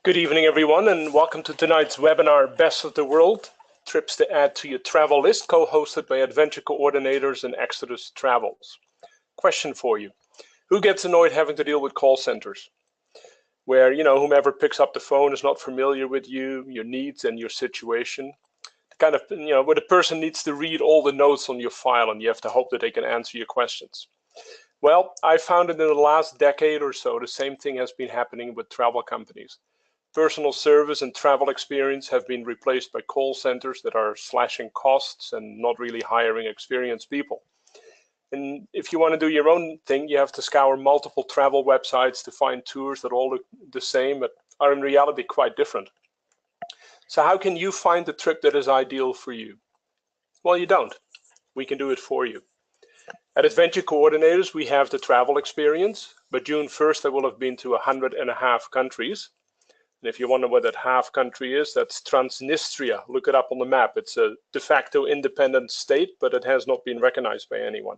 Good evening, everyone, and welcome to tonight's webinar, Best of the World, Trips to Add to Your Travel List, co-hosted by Adventure Coordinators and Exodus Travels. Question for you. Who gets annoyed having to deal with call centers? Where, whomever picks up the phone is not familiar with you, your needs, and your situation. Where the person needs to read all the notes on your file and you have to hope that they can answer your questions. Well, I found that in the last decade or so, the same thing has been happening with travel companies. Personal service and travel experience have been replaced by call centers that are slashing costs and not really hiring experienced people. And if you want to do your own thing, you have to scour multiple travel websites to find tours that all look the same but are in reality quite different. So how can you find the trip that is ideal for you? Well, you don't. We can do it for you. At Adventure Coordinators, we have the travel experience. By June 1st, I will have been to 100.5 countries. And if you wonder what that half country is, that's Transnistria. Look it up on the map. It's a de facto independent state, but it has not been recognized by anyone.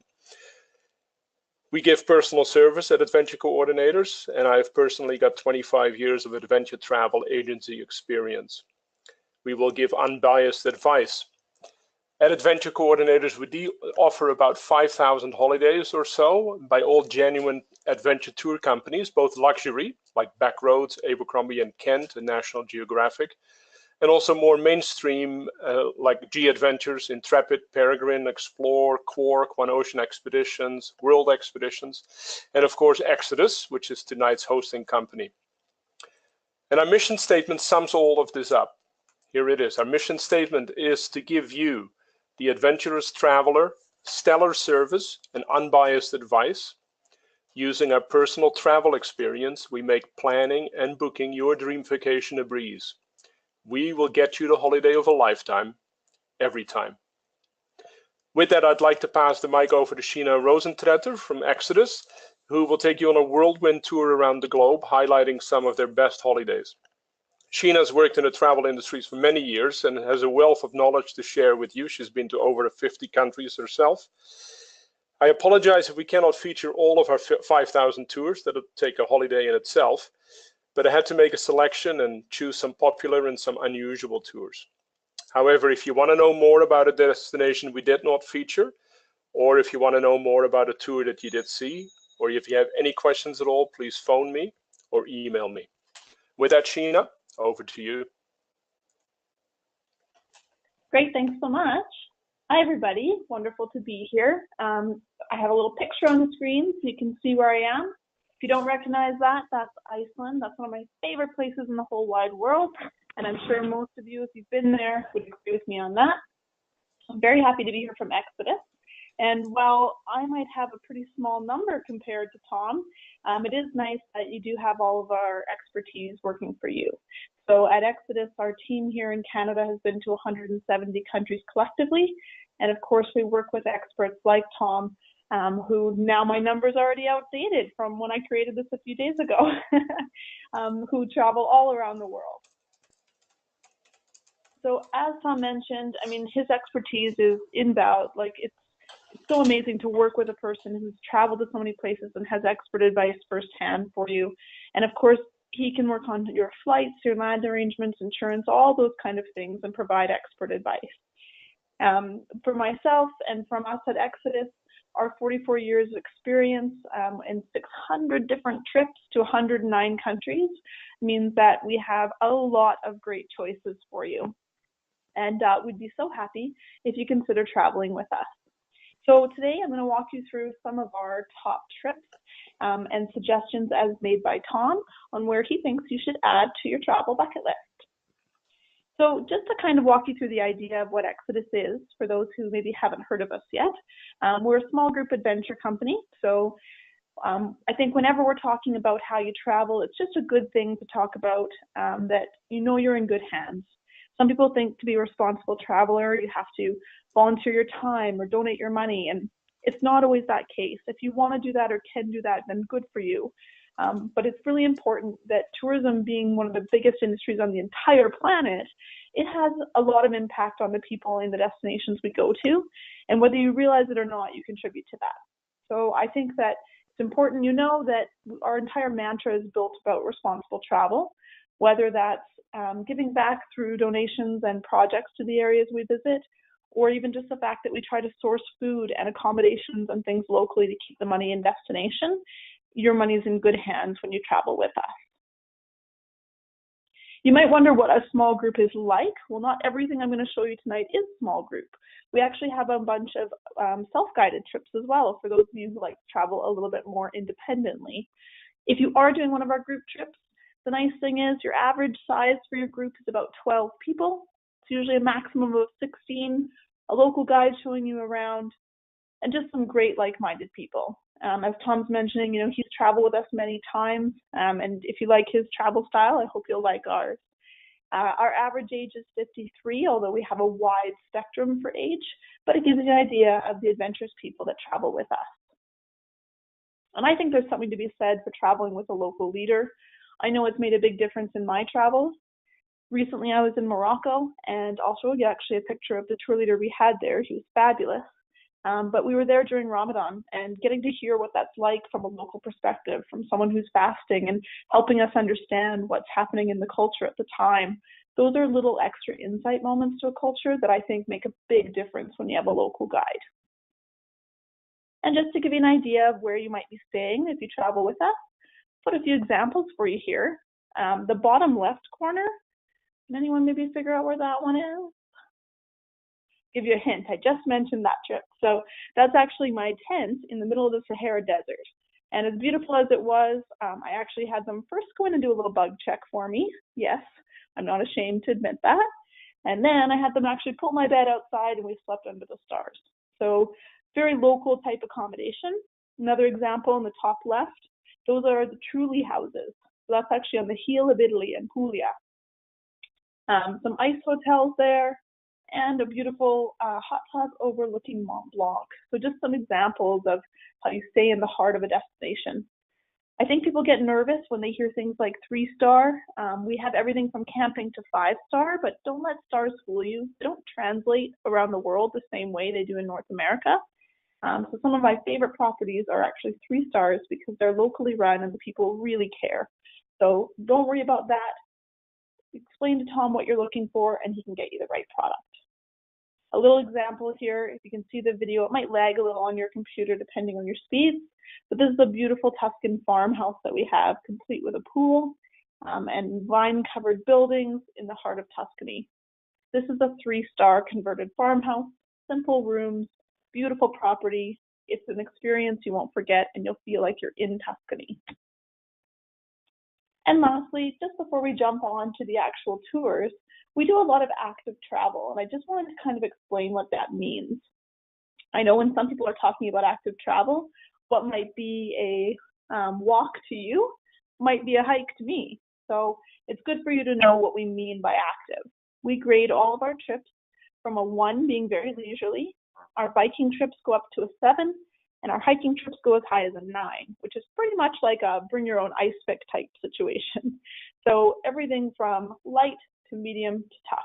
We give personal service at Adventure Coordinators, and I've personally got 25 years of adventure travel agency experience. We will give unbiased advice. At Adventure Coordinators, we offer about 5,000 holidays or so by all genuine adventure tour companies, both luxury, like Backroads, Abercrombie and Kent, and National Geographic, and also more mainstream, like G-Adventures, Intrepid, Peregrine, Explore, Quark, One Ocean Expeditions, World Expeditions, and of course Exodus, which is tonight's hosting company. And our mission statement sums all of this up. Here it is. Our mission statement is to give you, the adventurous traveler, stellar service and unbiased advice. Using our personal travel experience, we make planning and booking your dream vacation a breeze. We will get you the holiday of a lifetime, every time. With that, I'd like to pass the mic over to Sheena Rosentreter from Exodus, who will take you on a whirlwind tour around the globe, highlighting some of their best holidays. Sheena has worked in the travel industries for many years and has a wealth of knowledge to share with you. She's been to over 50 countries herself. I apologize if we cannot feature all of our 5,000 tours. That would take a holiday in itself, but I had to make a selection and choose some popular and some unusual tours. However, if you want to know more about a destination we did not feature, or if you want to know more about a tour that you did see, or if you have any questions at all, please phone me or email me. With that, Sheena, over to you. Great, thanks so much. Hi, everybody. Wonderful to be here. I have a little picture on the screen so you can see where I am. If you don't recognize that, that's Iceland. That's one of my favorite places in the whole wide world. And I'm sure most of you, if you've been there, would agree with me on that. I'm very happy to be here from Exodus. And while I might have a pretty small number compared to Tom, it is nice that you do have all of our expertise working for you. So at Exodus, our team here in Canada has been to 170 countries collectively. And of course, we work with experts like Tom, who now my number's already outdated from when I created this a few days ago, who travel all around the world. So as Tom mentioned, I mean, his expertise is inbound. Like it's so amazing to work with a person who's traveled to so many places and has expert advice firsthand for you. And of course, he can work on your flights, your land arrangements, insurance, all those kind of things, and provide expert advice. For myself and from us at Exodus, our 44 years of experience and 600 different trips to 109 countries means that we have a lot of great choices for you. And we'd be so happy if you consider traveling with us. So today I'm going to walk you through some of our top trips and suggestions as made by Tom on where he thinks you should add to your travel bucket list. So just to kind of walk you through the idea of what Exodus is, for those who maybe haven't heard of us yet, we're a small group adventure company. So I think whenever we're talking about how you travel, it's just a good thing to talk about that you know you're in good hands. Some people think to be a responsible traveler, you have to volunteer your time or donate your money, and it's not always that case. If you want to do that or can do that, then good for you. But it's really important that tourism, being one of the biggest industries on the entire planet, it has a lot of impact on the people in the destinations we go to. And whether you realize it or not, you contribute to that. So I think that it's important you know that our entire mantra is built about responsible travel. whether that's giving back through donations and projects to the areas we visit, or even just the fact that we try to source food and accommodations and things locally to keep the money in destination. Your money is in good hands when you travel with us. You might wonder what a small group is like. Well, not everything I'm going to show you tonight is small group. We actually have a bunch of self-guided trips as well for those of you who like to travel a little bit more independently. If you are doing one of our group trips, the nice thing is your average size for your group is about 12 people. It's usually a maximum of 16, a local guide showing you around, and just some great like-minded people. As Tom's mentioning, you know, he's traveled with us many times, and if you like his travel style, I hope you'll like ours. Our average age is 53, although we have a wide spectrum for age, but it gives you an idea of the adventurous people that travel with us. And I think there's something to be said for traveling with a local leader. I know it's made a big difference in my travels. Recently, I was in Morocco, and I'll show you actually a picture of the tour leader we had there. He was fabulous. But we were there during Ramadan, and getting to hear what that's like from a local perspective, from someone who's fasting and helping us understand what's happening in the culture at the time. Those are little extra insight moments to a culture that I think make a big difference when you have a local guide. And just to give you an idea of where you might be staying if you travel with us, put a few examples for you here. The bottom left corner, can anyone maybe figure out where that one is? Give you a hint, I just mentioned that trip. So that's actually my tent in the middle of the Sahara Desert. And as beautiful as it was, I actually had them first go in and do a little bug check for me. Yes, I'm not ashamed to admit that. And then I had them actually pull my bed outside and we slept under the stars. So very local type accommodation. Another example in the top left, those are the Trulli houses. So that's actually on the heel of Italy in Puglia. Some ice hotels there, and a beautiful hot tub overlooking Mont Blanc. So just some examples of how you stay in the heart of a destination. I think people get nervous when they hear things like 3-star. We have everything from camping to 5-star, but don't let stars fool you. They don't translate around the world the same way they do in North America. So some of my favorite properties are actually 3 stars because they're locally run and the people really care. So don't worry about that. Explain to Tom what you're looking for and he can get you the right product. A little example here, if you can see the video, it might lag a little on your computer depending on your speeds, but this is a beautiful Tuscan farmhouse that we have, complete with a pool and vine-covered buildings in the heart of Tuscany. This is a 3-star converted farmhouse, simple rooms, beautiful property. It's an experience you won't forget and you'll feel like you're in Tuscany. And lastly, just before we jump on to the actual tours, we do a lot of active travel, and I just wanted to kind of explain what that means. I know when some people are talking about active travel, what might be a walk to you might be a hike to me. So it's good for you to know what we mean by active. We grade all of our trips from a 1 being very leisurely. Our biking trips go up to a 7, and our hiking trips go as high as a 9, which is pretty much like a bring your own ice pick type situation. So everything from light to medium to tough.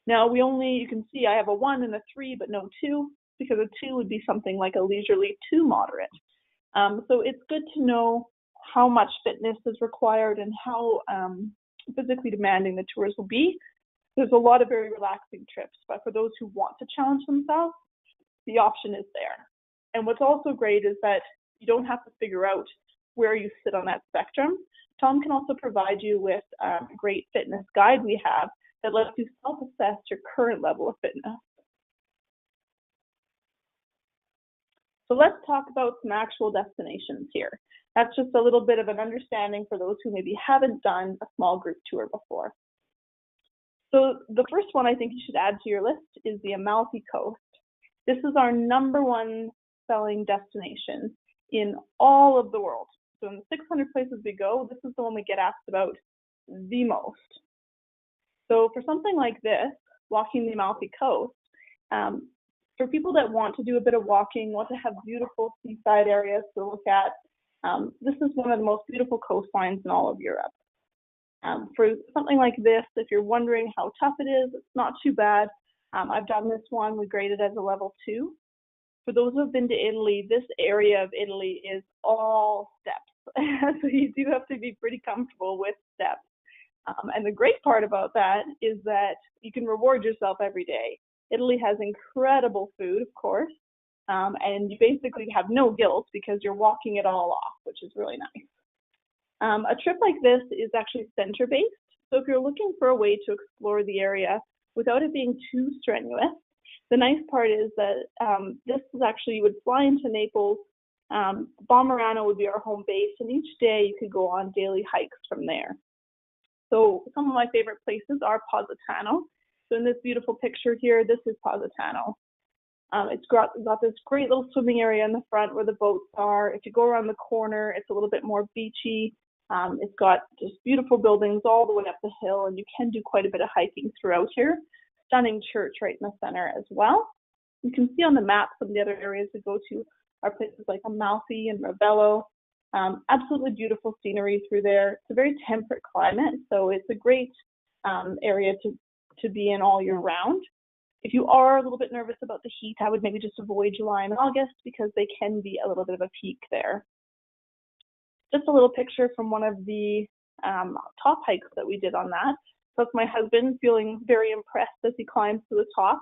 Now you can see I have a 1 and a 3, but no 2, because a 2 would be something like a leisurely to moderate. So it's good to know how much fitness is required and how physically demanding the tours will be. There's a lot of very relaxing trips, but for those who want to challenge themselves, the option is there. And what's also great is that you don't have to figure out where you sit on that spectrum. Tom can also provide you with a great fitness guide we have that lets you self-assess your current level of fitness. So let's talk about some actual destinations here. That's just a little bit of an understanding for those who maybe haven't done a small group tour before. So the first one I think you should add to your list is the Amalfi Coast. This is our #1 selling destination in all of the world. So in the 600 places we go, this is the one we get asked about the most. So for something like this, walking the Amalfi Coast, for people that want to do a bit of walking, want to have beautiful seaside areas to look at, this is one of the most beautiful coastlines in all of Europe. For something like this, if you're wondering how tough it is, it's not too bad. I've done this one, we grade it as a level 2. For those who have been to Italy, this area of Italy is all steps. So you do have to be pretty comfortable with steps. And the great part about that is that you can reward yourself every day. Italy has incredible food, of course, and you basically have no guilt because you're walking it all off, which is really nice. A trip like this is actually center-based, so if you're looking for a way to explore the area without it being too strenuous, the nice part is that this is actually, you would fly into Naples, Bomarano would be our home base, and each day you could go on daily hikes from there. So some of my favorite places are Positano. So in this beautiful picture here, this is Positano. It's got this great little swimming area in the front where the boats are. If you go around the corner, it's a little bit more beachy. It's got just beautiful buildings all the way up the hill, and you can do quite a bit of hiking throughout here. Stunning church right in the center as well. You can see on the map some of the other areas to go to are places like Amalfi and Ravello. Absolutely beautiful scenery through there. It's a very temperate climate, so it's a great area to be in all year round. If you are a little bit nervous about the heat, I would maybe just avoid July and August because they can be a little bit of a peak there. Just a little picture from one of the top hikes that we did on that. So that's my husband feeling very impressed as he climbs to the top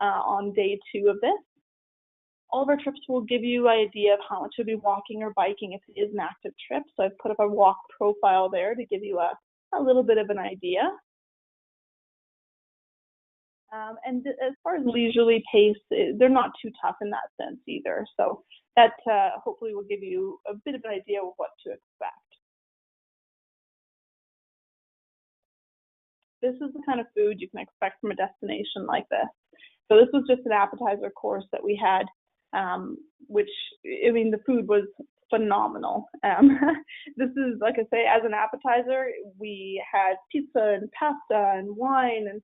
on day 2 of this. All of our trips will give you an idea of how much you'll be walking or biking if it is an active trip. So I've put up a walk profile there to give you a little bit of an idea. And as far as leisurely pace, they're not too tough in that sense either. So that hopefully will give you a bit of an idea of what to expect. This is the kind of food you can expect from a destination like this. So this was just an appetizer course that we had, which, I mean, the food was phenomenal. This is, like I say, as an appetizer, we had pizza and pasta and wine and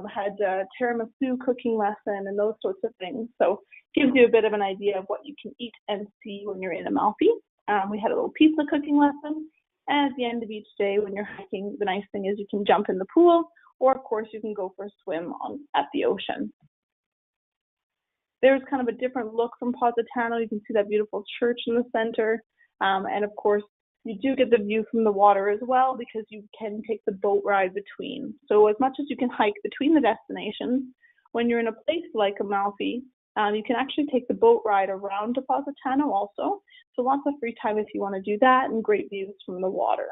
had a tiramisu cooking lesson and those sorts of things. So it gives you a bit of an idea of what you can eat and see when you're in Amalfi. We had a little pizza cooking lesson. And at the end of each day when you're hiking, the nice thing is you can jump in the pool, or of course you can go for a swim at the ocean. There's kind of a different look from Positano. You can see that beautiful church in the center. And of course, you do get the view from the water as well because you can take the boat ride between. So as much as you can hike between the destinations, when you're in a place like Amalfi, you can actually take the boat ride around to Positano also. So lots of free time if you want to do that, and great views from the water.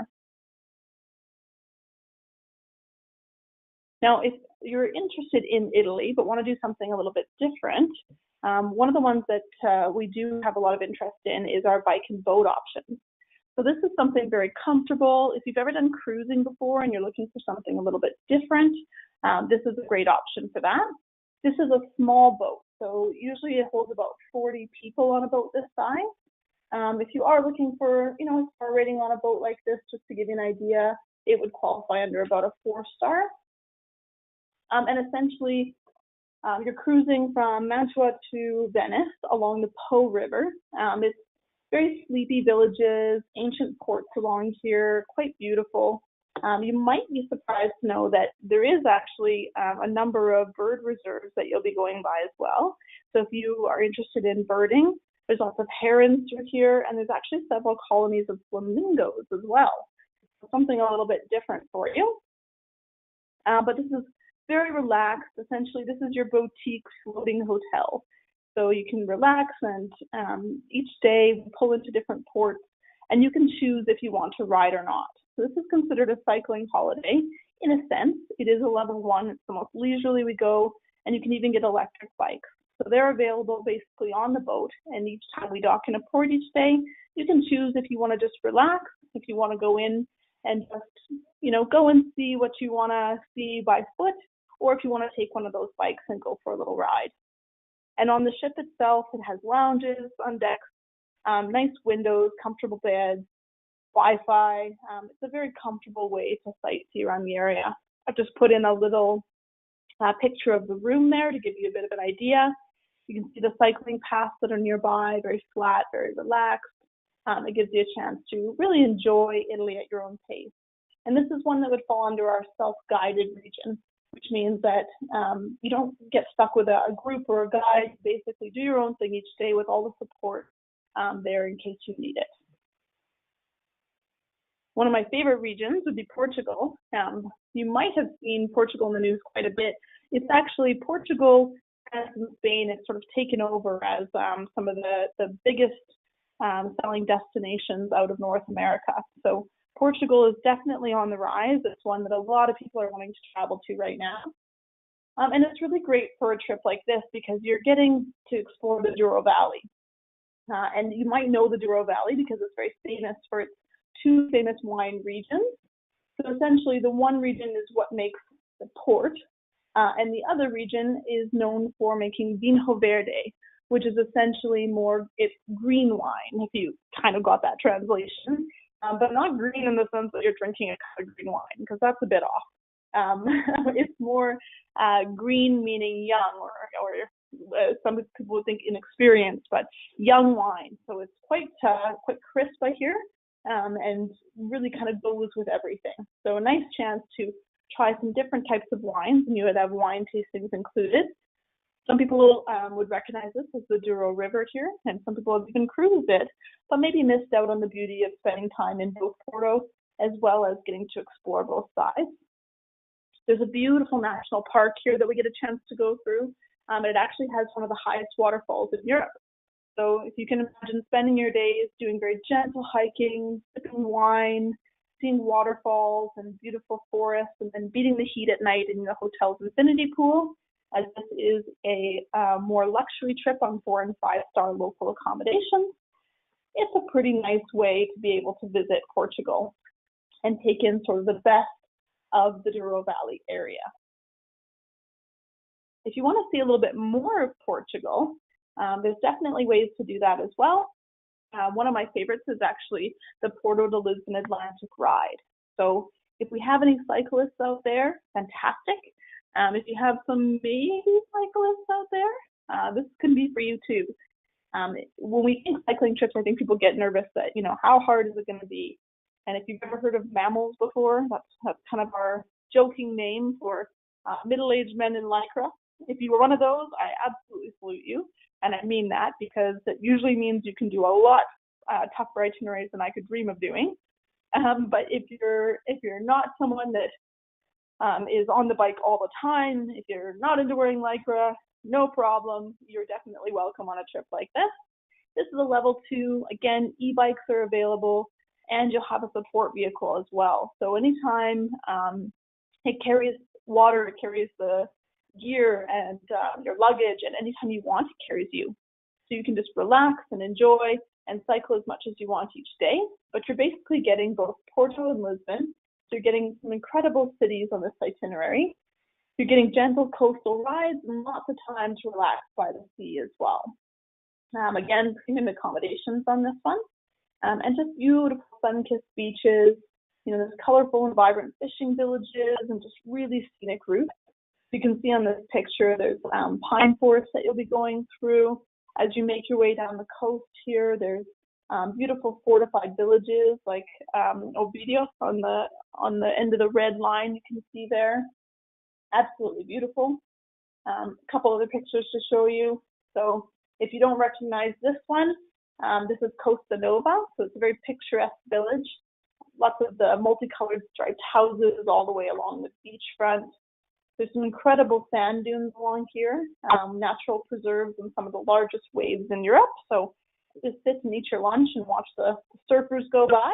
Now, if you're interested in Italy but want to do something a little bit different, one of the ones that we do have a lot of interest in is our bike and boat options. So this is something very comfortable. If you've ever done cruising before and you're looking for something a little bit different, this is a great option for that. This is a small boat, so usually it holds about 40 people on a boat this size. If you are looking for, a star rating on a boat like this, just to give you an idea, it would qualify under about a 4-star. And essentially, you're cruising from Mantua to Venice along the Po River. It's very sleepy villages, ancient ports along here, quite beautiful. You might be surprised to know that there is actually a number of bird reserves that you'll be going by as well. So if you are interested in birding, there's lots of herons through here, and there's actually several colonies of flamingos as well. Something a little bit different for you. But this is very relaxed. Essentially, this is your boutique floating hotel. So you can relax, and each day pull into different ports, and you can choose if you want to ride or not. So this is considered a cycling holiday. In a sense, it is a level 1. It's the most leisurely we go, and you can even get electric bikes. So they're available basically on the boat, and each time we dock in a port each day, you can choose if you want to just relax, if you want to go in and just, go and see what you want to see by foot, or if you want to take one of those bikes and go for a little ride. And on the ship itself, it has lounges on decks, nice windows, comfortable beds, Wi-Fi. It's a very comfortable way to sightsee around the area. I've just put in a little picture of the room there to give you a bit of an idea. You can see the cycling paths that are nearby, very flat, very relaxed. It gives you a chance to really enjoy Italy at your own pace. And this is one that would fall under our self-guided region, which means that you don't get stuck with a group or a guide. You basically do your own thing each day with all the support there in case you need it. One of my favorite regions would be Portugal. You might have seen Portugal in the news quite a bit. It's actually Portugal, as in Spain, it's sort of taken over as some of the biggest selling destinations out of North America. So Portugal is definitely on the rise. It's one that a lot of people are wanting to travel to right now. And it's really great for a trip like this because you're getting to explore the Douro Valley. And you might know the Douro Valley because it's very famous for its two famous wine regions. So essentially the one region is what makes the port, and the other region is known for making vinho verde, which is essentially it's green wine, if you kind of got that translation, but not green in the sense that you're drinking a cup of green wine, because that's a bit off. It's more green meaning young, or some people would think inexperienced, but young wine. So it's quite crisp, I hear, and really kind of goes with everything. So a nice chance to try some different types of wines, and you would have wine tastings included. Some people would recognize this as the Douro River here, and some people have even cruised it, but maybe missed out on the beauty of spending time in both Porto as well as getting to explore both sides. There's a beautiful national park here that we get a chance to go through. And it actually has one of the highest waterfalls in Europe. So if you can imagine spending your days doing very gentle hiking, sipping wine, seeing waterfalls and beautiful forests, and then beating the heat at night in the hotel's infinity pool, as this is a more luxury trip on 4- and 5-star local accommodations, it's a pretty nice way to be able to visit Portugal and take in sort of the best of the Douro Valley area. If you want to see a little bit more of Portugal, there's definitely ways to do that as well. One of my favorites is actually the Porto to Lisbon Atlantic ride. So if we have any cyclists out there, fantastic. If you have some maybe cyclists out there, this can be for you too. When we think cycling trips, I think people get nervous that, how hard is it going to be? And if you've ever heard of Mammals before, that's kind of our joking name for middle-aged men in Lycra. If you were one of those, I absolutely salute you. And I mean that because it usually means you can do a lot tougher itineraries than I could dream of doing. But if you're not someone that is on the bike all the time, if you're not into wearing Lycra, no problem. You're definitely welcome on a trip like this. This is a level 2. Again, e-bikes are available, and you'll have a support vehicle as well. So anytime it carries water, it carries the gear and your luggage, and anytime you want, it carries you. So you can just relax and enjoy and cycle as much as you want each day, but you're basically getting both Porto and Lisbon. So you're getting some incredible cities on this itinerary. You're getting gentle coastal rides and lots of time to relax by the sea as well. Again, premium accommodations on this one, and just beautiful sun-kissed beaches. There's colorful and vibrant fishing villages and just really scenic routes. You can see on this picture, there's pine forests that you'll be going through. As you make your way down the coast here, there's beautiful fortified villages like Ovidio on the end of the red line you can see there. Absolutely beautiful. A couple other pictures to show you. So if you don't recognize this one, this is Costa Nova. So it's a very picturesque village. Lots of the multicolored striped houses all the way along the beachfront. There's some incredible sand dunes along here, natural preserves and some of the largest waves in Europe. So just sit and eat your lunch and watch the surfers go by.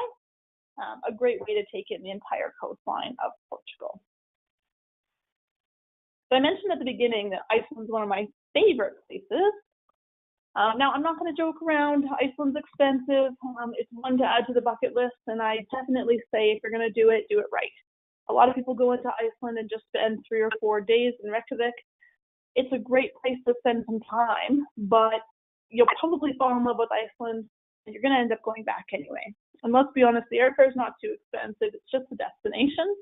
A great way to take in the entire coastline of Portugal. So I mentioned at the beginning that Iceland's one of my favorite places. Now, I'm not going to joke around. Iceland's expensive. It's one to add to the bucket list, and I definitely say if you're going to do it right. A lot of people go into Iceland and just spend 3 or 4 days in Reykjavik. It's a great place to spend some time, but you'll probably fall in love with Iceland, and you're going to end up going back anyway. And let's be honest, the airfare is not too expensive. It's just a destination.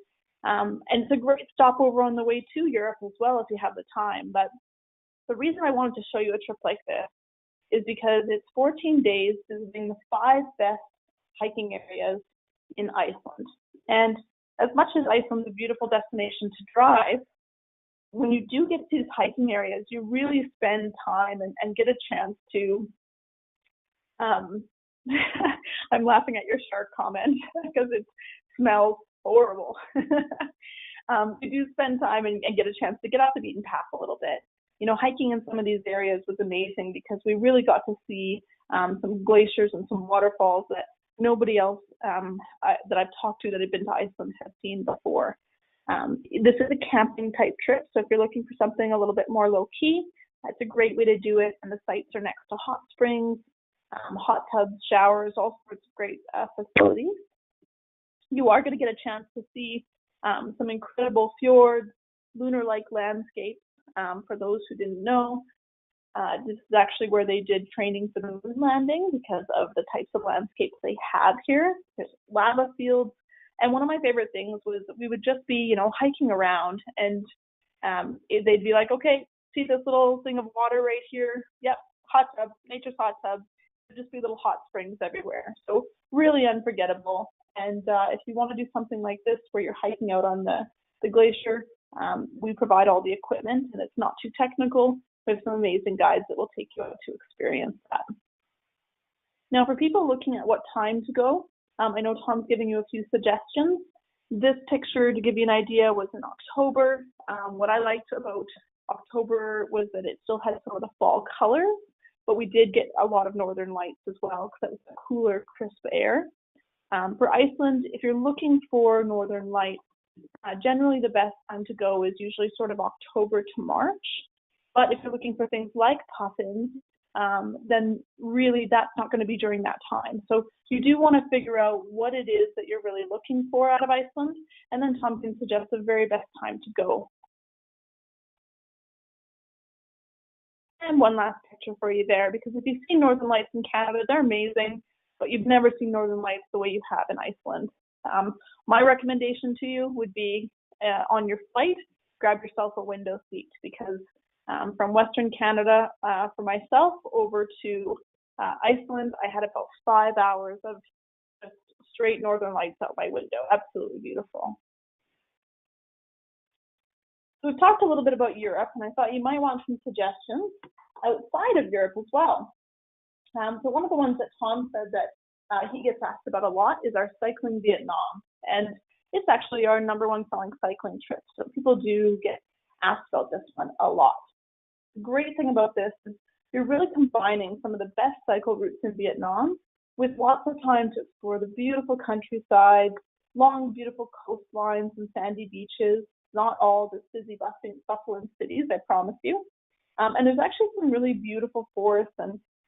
And it's a great stopover on the way to Europe as well if you have the time. But the reason I wanted to show you a trip like this is because it's 14 days visiting the 5 best hiking areas in Iceland. And as much as Iceland's a beautiful destination to drive, when you do get to these hiking areas, you really spend time and get a chance to I'm laughing at your shark comment because it smells horrible. We do spend time and get a chance to get off the beaten path a little bit. You know, hiking in some of these areas was amazing because we really got to see some glaciers and some waterfalls that nobody else that I've talked to that have been to Iceland have seen before. This is a camping type trip, so if you're looking for something a little bit more low key, that's a great way to do it. And the sites are next to hot springs, hot tubs, showers, all sorts of great facilities. You are going to get a chance to see some incredible fjords, lunar-like landscapes. For those who didn't know, this is actually where they did training for the moon landing because of the types of landscapes they have here. There's lava fields. And one of my favorite things was we would just be, you know, hiking around and they'd be like, okay, see this little thing of water right here? Yep, hot tub, nature's hot tub. There'd just be little hot springs everywhere. So really unforgettable. And if you want to do something like this where you're hiking out on the glacier, we provide all the equipment and it's not too technical. We have some amazing guides that will take you out to experience that. Now, for people looking at what time to go, I know Tom's giving you a few suggestions. This picture, to give you an idea, was in October. What I liked about October was that it still had some of the fall colors, but we did get a lot of northern lights as well because that was the cooler, crisp air. For Iceland, if you're looking for northern lights, generally the best time to go is usually sort of October to March. But if you're looking for things like puffins, then really that's not going to be during that time. So you do want to figure out what it is that you're really looking for out of Iceland, and then Tom can suggest the very best time to go. And one last picture for you there, because if you've seen northern lights in Canada, they're amazing, but you've never seen northern lights the way you have in Iceland. My recommendation to you would be on your flight, grab yourself a window seat because from Western Canada, for myself, over to Iceland, I had about 5 hours of just straight northern lights out my window. Absolutely beautiful. So we've talked a little bit about Europe, and I thought you might want some suggestions outside of Europe as well. So one of the ones that Tom said that he gets asked about a lot is our Cycling Vietnam. And it's actually our #1 selling cycling trip. So people do get asked about this one a lot. The great thing about this is you're really combining some of the best cycle routes in Vietnam with lots of time to explore the beautiful countryside, long, beautiful coastlines and sandy beaches, not all the busy, bustling cities, I promise you. And there's actually some really beautiful forests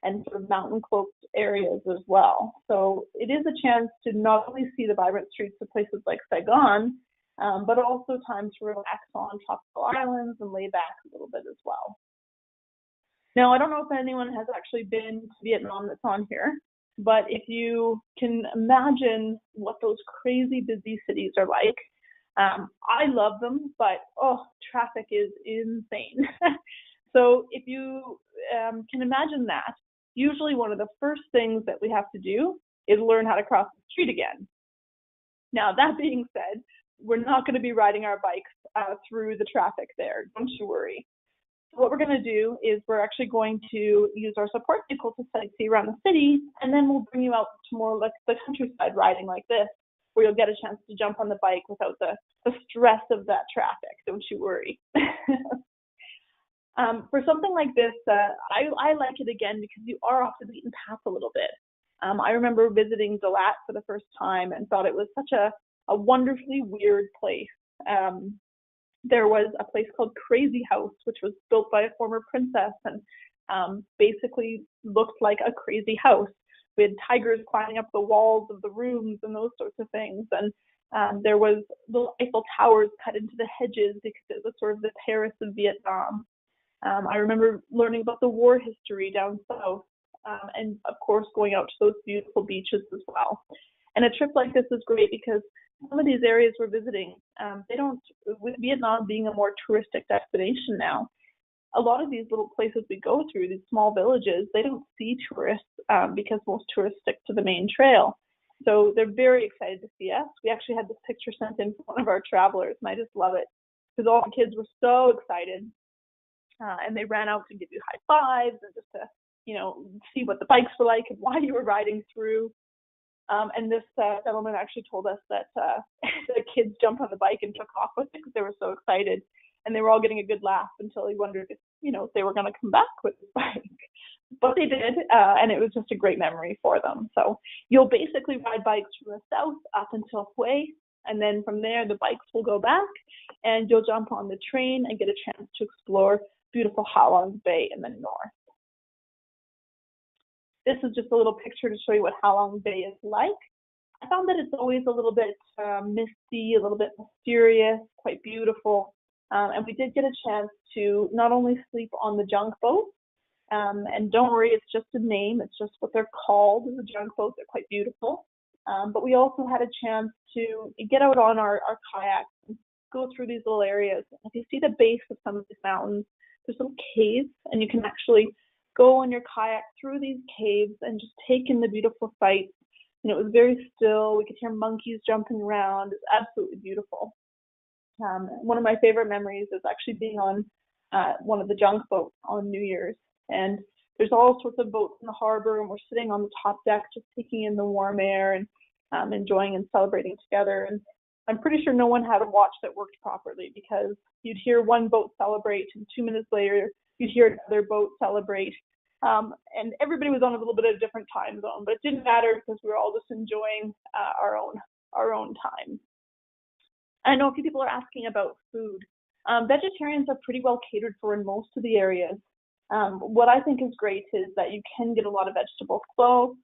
and sort of mountain cloaked areas as well. So it is a chance to not only see the vibrant streets of places like Saigon, but also time to relax on tropical islands and lay back a little bit as well. Now, I don't know if anyone has actually been to Vietnam that's on here, but if you can imagine what those crazy busy cities are like, I love them, but traffic is insane. So if you can imagine that, usually one of the first things that we have to do is learn how to cross the street again. Now, that being said, we're not going to be riding our bikes through the traffic there. Don't you worry. So what we're going to do is we're actually going to use our support vehicle to sightsee around the city, and then we'll bring you out to more like the countryside riding like this, where you'll get a chance to jump on the bike without the stress of that traffic. Don't you worry. For something like this, I like it again because you are off the beaten path a little bit. I remember visiting Dalat for the first time and thought it was such a wonderfully weird place. There was a place called Crazy House, which was built by a former princess and basically looked like a crazy house. We had tigers climbing up the walls of the rooms and those sorts of things. And there was little Eiffel Towers cut into the hedges because it was sort of the Paris of Vietnam. I remember learning about the war history down south, and of course going out to those beautiful beaches as well. And a trip like this is great because some of these areas we're visiting, with Vietnam being a more touristic destination now, a lot of these little places we go through, these small villages, they don't see tourists because most tourists stick to the main trail. So they're very excited to see us. We actually had this picture sent in from one of our travelers, and I just love it because all the kids were so excited. And they ran out to give you high fives and just to, see what the bikes were like and why you were riding through. And this gentleman actually told us that the kids jumped on the bike and took off with it because they were so excited, and they were all getting a good laugh until he wondered if they were going to come back with the bike. But they did, and it was just a great memory for them. So you'll basically ride bikes from the south up until Hue, and then from there the bikes will go back, and you'll jump on the train and get a chance to explore beautiful Halong Bay in the north. This is just a little picture to show you what Halong Bay is like. I found that it's always a little bit misty, a little bit mysterious, quite beautiful. And we did get a chance to not only sleep on the junk boat, and don't worry, it's just a name, it's just what they're called, the junk boats. They're quite beautiful. But we also had a chance to get out on our kayaks and go through these little areas. If you see the base of some of these mountains, there's little caves, and you can actually go on your kayak through these caves and just take in the beautiful sights. It was very still. We could hear monkeys jumping around. It's absolutely beautiful. One of my favorite memories is actually being on one of the junk boats on New Year's. And there's all sorts of boats in the harbor, and we're sitting on the top deck just taking in the warm air and enjoying and celebrating together. And I'm pretty sure no one had a watch that worked properly, because you'd hear one boat celebrate, and 2 minutes later, you'd hear another boat celebrate. And everybody was on a little bit of a different time zone, but it didn't matter because we were all just enjoying our own time. I know a few people are asking about food. Vegetarians are pretty well catered for in most of the areas. What I think is great is that you can get a lot of vegetable flow.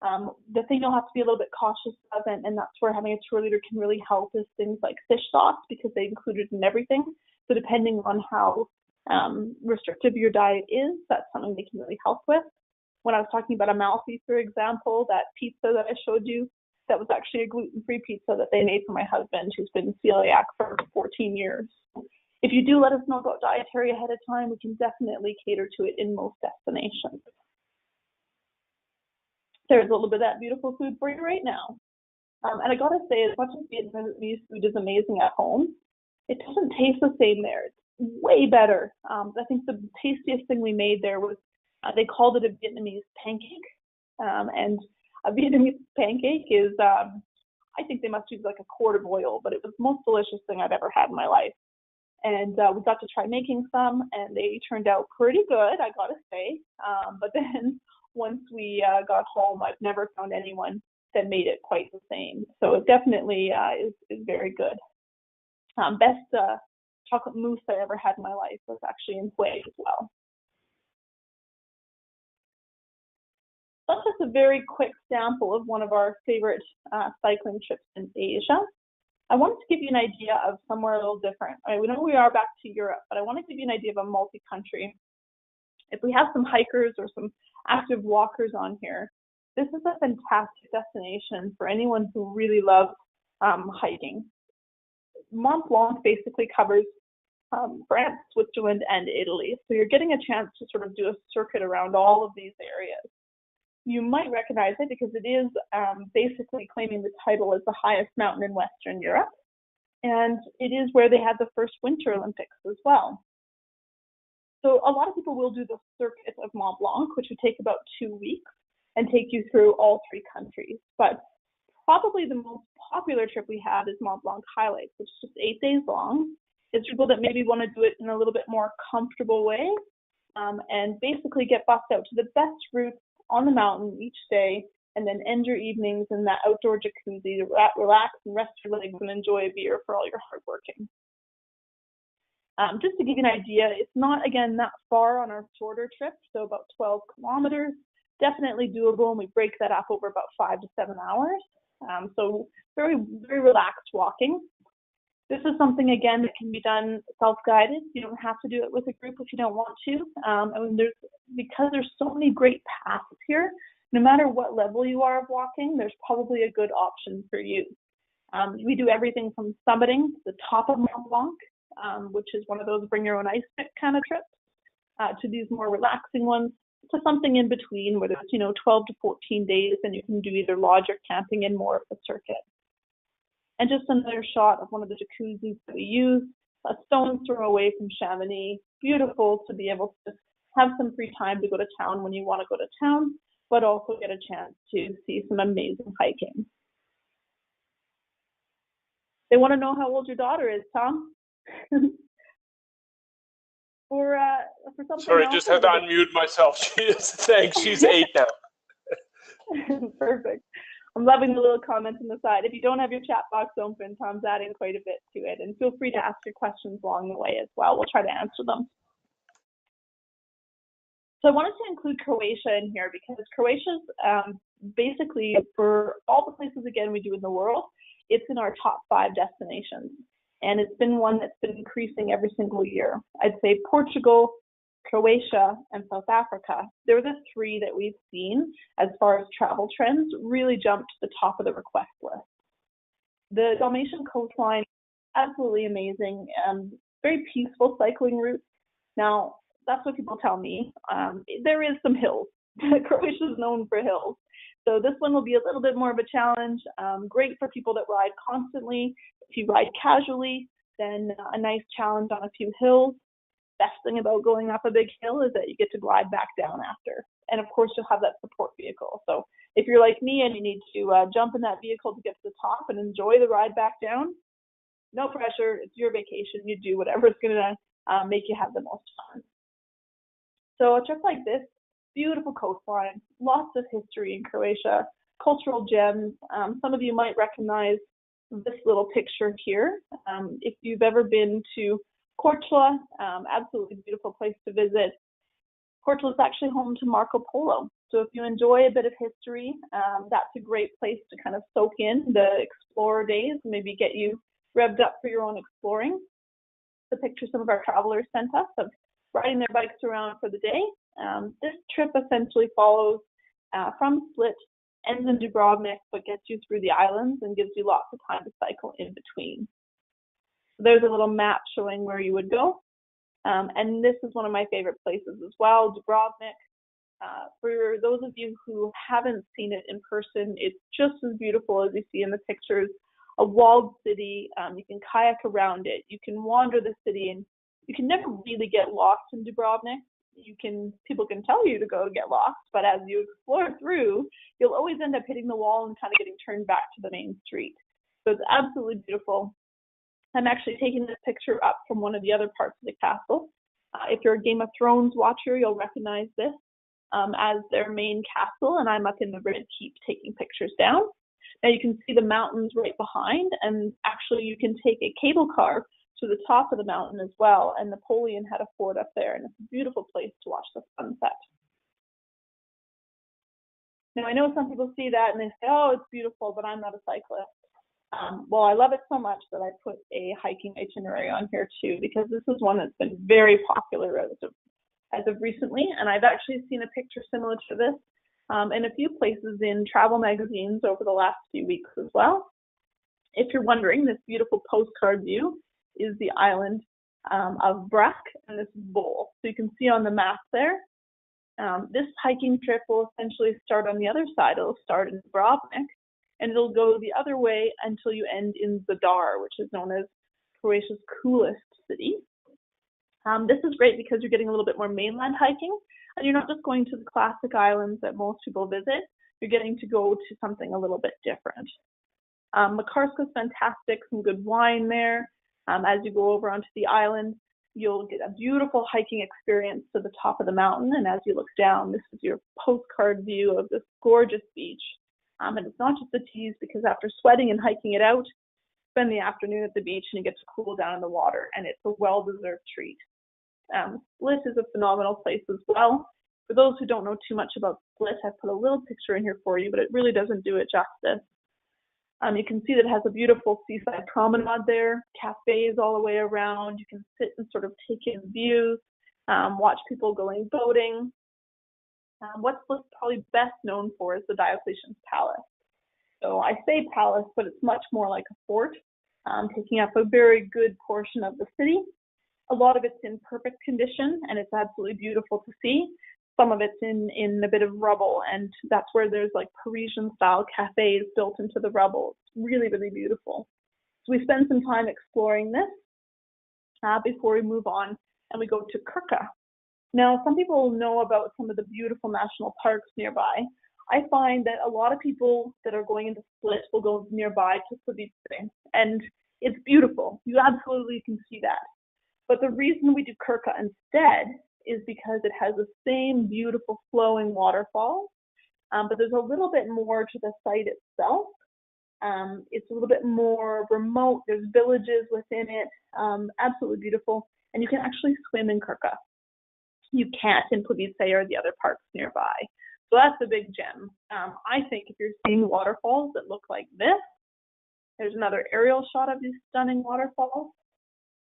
The thing you'll have to be a little bit cautious of, and that's where having a tour leader can really help, is things like fish sauce, because they include it in everything. So depending on how restrictive your diet is, that's something they can really help with. When I was talking about Amalfi, for example, that pizza that I showed you, that was actually a gluten-free pizza that they made for my husband, who's been celiac for 14 years. If you do let us know about dietary ahead of time, we can definitely cater to it in most destinations. There's a little bit of that beautiful food for you right now. And I gotta say, as much as Vietnamese food is amazing at home, it doesn't taste the same there. It's way better. I think the tastiest thing we made there was, they called it a Vietnamese pancake. And a Vietnamese pancake is, I think they must use like a quart of oil, but it was the most delicious thing I've ever had in my life. And we got to try making some, and they turned out pretty good, I gotta say. But then once we got home, I've never found anyone that made it quite the same. So it definitely is very good. Best chocolate mousse I ever had in my life was actually in Hue as well. That's just a very quick sample of one of our favorite cycling trips in Asia. I wanted to give you an idea of somewhere a little different. We know we are back to Europe, but I want to give you an idea of a multi-country. If we have some hikers or some active walkers on here, this is a fantastic destination for anyone who really loves hiking. Mont Blanc basically covers France, Switzerland, and Italy. So you're getting a chance to sort of do a circuit around all of these areas. You might recognize it because it is basically claiming the title as the highest mountain in Western Europe. And it is where they had the first Winter Olympics as well. So a lot of people will do the circuit of Mont Blanc, which would take about 2 weeks and take you through all 3 countries. But probably the most popular trip we have is Mont Blanc Highlights, which is just 8 days long. It's people that maybe want to do it in a little bit more comfortable way, and basically get bussed out to the best routes on the mountain each day, and then end your evenings in that outdoor jacuzzi to relax and rest your legs and enjoy a beer for all your hard working. Just to give you an idea, it's not, again, that far on our shorter trip, so about 12 kilometers. Definitely doable, and we break that up over about 5 to 7 hours. So very, very relaxed walking. This is something, again, that can be done self-guided. You don't have to do it with a group if you don't want to. Because there's so many great paths here, no matter what level you are of walking, there's probably a good option for you. We do everything from summiting to the top of Mont Blanc, which is one of those bring your own ice pick kind of trips, to these more relaxing ones, to something in between where there's 12 to 14 days, and you can do either lodge or camping in more of the circuit. And just another shot of one of the jacuzzis that we use, a stone's throw away from Chamonix. Beautiful to be able to have some free time to go to town when you want to go to town, but also get a chance to see some amazing hiking. They want to know how old your daughter is, Tom. for something Sorry, else. just had to unmute myself. Thanks, she's 8 now. Perfect. I'm loving the little comments on the side. If you don't have your chat box open, Tom's adding quite a bit to it. And feel free to ask your questions along the way as well. We'll try to answer them. So I wanted to include Croatia in here because Croatia's basically, for all the places, again, we do in the world, it's in our top 5 destinations. And it's been one that's been increasing every single year. I'd say Portugal, Croatia, and South Africa, they're the 3 that we've seen as far as travel trends really jumped to the top of the request list. The Dalmatian coastline, absolutely amazing, very peaceful cycling routes. Now, that's what people tell me. There is some hills. Croatia is known for hills. So this one will be a little bit more of a challenge. Great for people that ride constantly. If you ride casually, then a nice challenge on a few hills. Best thing about going up a big hill is that you get to glide back down after. And of course, you'll have that support vehicle. So if you're like me and you need to jump in that vehicle to get to the top and enjoy the ride back down, no pressure. It's your vacation. You do whatever's going to make you have the most fun. So a trip like this, beautiful coastline, lots of history in Croatia, cultural gems. Some of you might recognize this little picture here. If you've ever been to Korčula, absolutely beautiful place to visit. Korčula is actually home to Marco Polo. So if you enjoy a bit of history, that's a great place to kind of soak in the explorer days, maybe get you revved up for your own exploring. The picture some of our travelers sent us of riding their bikes around for the day. This trip essentially follows from Split, ends in Dubrovnik, but gets you through the islands and gives you lots of time to cycle in between. There's a little map showing where you would go. And this is one of my favorite places as well, Dubrovnik. For those of you who haven't seen it in person, it's just as beautiful as you see in the pictures. A walled city, you can kayak around it, you can wander the city, and you can never really get lost in Dubrovnik. People can tell you to go get lost, but as you explore through, you'll always end up hitting the wall and kind of getting turned back to the main street. So it's absolutely beautiful. I'm actually taking this picture up from one of the other parts of the castle. If you're a Game of Thrones watcher, you'll recognize this as their main castle, and I'm up in the Red Keep taking pictures down. Now you can see the mountains right behind, and actually you can take a cable car to the top of the mountain as well, and Napoleon had a fort up there, and it's a beautiful place to watch the sunset. Now I know some people see that and they say, oh, it's beautiful, but I'm not a cyclist. Well, I love it so much that I put a hiking itinerary on here too, because this is one that's been very popular as of recently, and I've actually seen a picture similar to this in a few places in travel magazines over the last few weeks as well. If you're wondering, this beautiful postcard view is the island of Brac and this bowl. So you can see on the map there, this hiking trip will essentially start on the other side. It'll start in Dubrovnik, and it'll go the other way until you end in Zadar, which is known as Croatia's coolest city. This is great because you're getting a little bit more mainland hiking, and you're not just going to the classic islands that most people visit. You're getting to go to something a little bit different. Makarska's fantastic, some good wine there. As you go over onto the island, you'll get a beautiful hiking experience to the top of the mountain, and as you look down, this is your postcard view of this gorgeous beach. And it's not just a tease, because after sweating and hiking it out, spend the afternoon at the beach and you get to cool down in the water, and it's a well-deserved treat. Split is a phenomenal place as well. For those who don't know too much about Split, I've put a little picture in here for you, but it really doesn't do it justice. You can see that it has a beautiful seaside promenade there, cafes all the way around. You can sit and sort of take in views, watch people going boating. What Split's probably best known for is the Diocletian's Palace. So I say palace, but it's much more like a fort, taking up a very good portion of the city. A lot of it's in perfect condition, and it's absolutely beautiful to see. Some of it's in a bit of rubble, and that's where there's like Parisian-style cafes built into the rubble. It's really, really beautiful. So we spend some time exploring this before we move on, and we go to Krka. Now, some people know about some of the beautiful national parks nearby. I find that a lot of people that are going into Split will go nearby to Plitvice, and it's beautiful. You absolutely can see that. But the reason we do Kirka instead is because it has the same beautiful flowing waterfalls, but there's a little bit more to the site itself. It's a little bit more remote. There's villages within it, absolutely beautiful. And you can actually swim in Kirka. You can't in Plitvice or the other parks nearby. So that's a big gem. I think if you're seeing waterfalls that look like this, there's another aerial shot of these stunning waterfalls,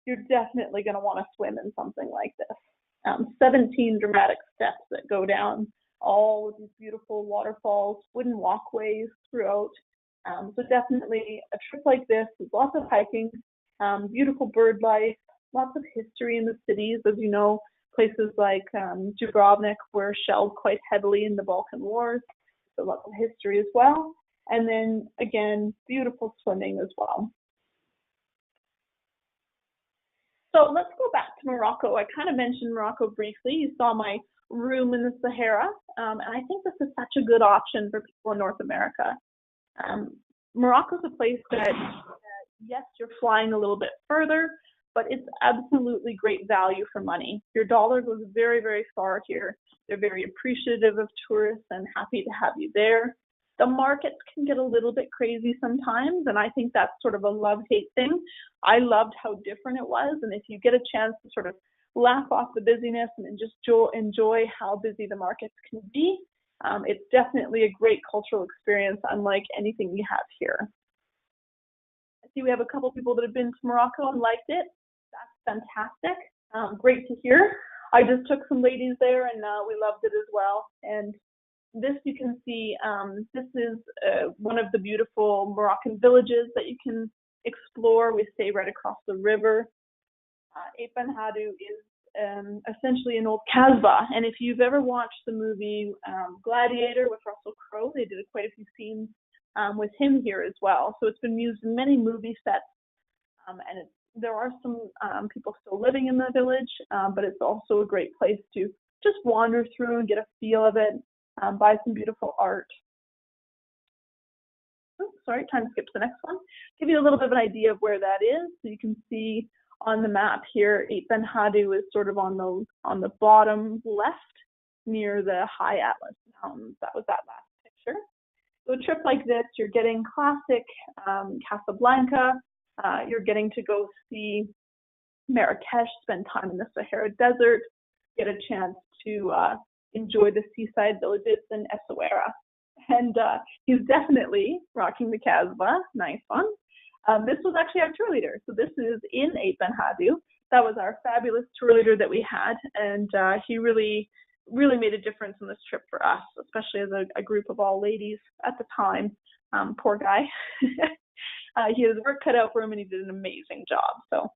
you're definitely going to want to swim in something like this. 17 dramatic steps that go down all of these beautiful waterfalls, wooden walkways throughout. So definitely a trip like this with lots of hiking, beautiful bird life, lots of history in the cities. As you know, places like Dubrovnik were shelled quite heavily in the Balkan Wars, so lots of history as well. And then again, beautiful swimming as well. So let's go back to Morocco. I kind of mentioned Morocco briefly. You saw my room in the Sahara, and I think this is such a good option for people in North America. Morocco's a place that, yes, you're flying a little bit further, but it's absolutely great value for money. Your dollar goes very, very far here. They're very appreciative of tourists and happy to have you there. The markets can get a little bit crazy sometimes, and I think that's sort of a love-hate thing. I loved how different it was, and if you get a chance to sort of laugh off the busyness and just enjoy how busy the markets can be, it's definitely a great cultural experience, unlike anything we have here. I see we have a couple people that have been to Morocco and liked it. That's fantastic. Great to hear. I just took some ladies there, and we loved it as well. And this you can see, this is one of the beautiful Moroccan villages that you can explore. We stay right across the river. Ait Ben Haddou is essentially an old Kasbah, and if you've ever watched the movie Gladiator with Russell Crowe, they did quite a few scenes with him here as well. So it's been used in many movie sets, and there are some people still living in the village, but it's also a great place to just wander through and get a feel of it, buy some beautiful art. Oops, sorry, time to skip to the next one. Give you a little bit of an idea of where that is. So you can see on the map here, Ait Ben Haddou is sort of on the bottom left near the High Atlas Mountains. That was that last picture. So a trip like this, you're getting classic Casablanca. You're getting to go see Marrakesh, spend time in the Sahara Desert, get a chance to enjoy the seaside villages in Essaouira. And he's definitely rocking the Kasbah. Nice one. This was actually our tour leader. So this is in Ait Ben Haddou. That was our fabulous tour leader that we had. And he really made a difference in this trip for us, especially as a group of all ladies at the time. Poor guy. He had his work cut out for him, and he did an amazing job. So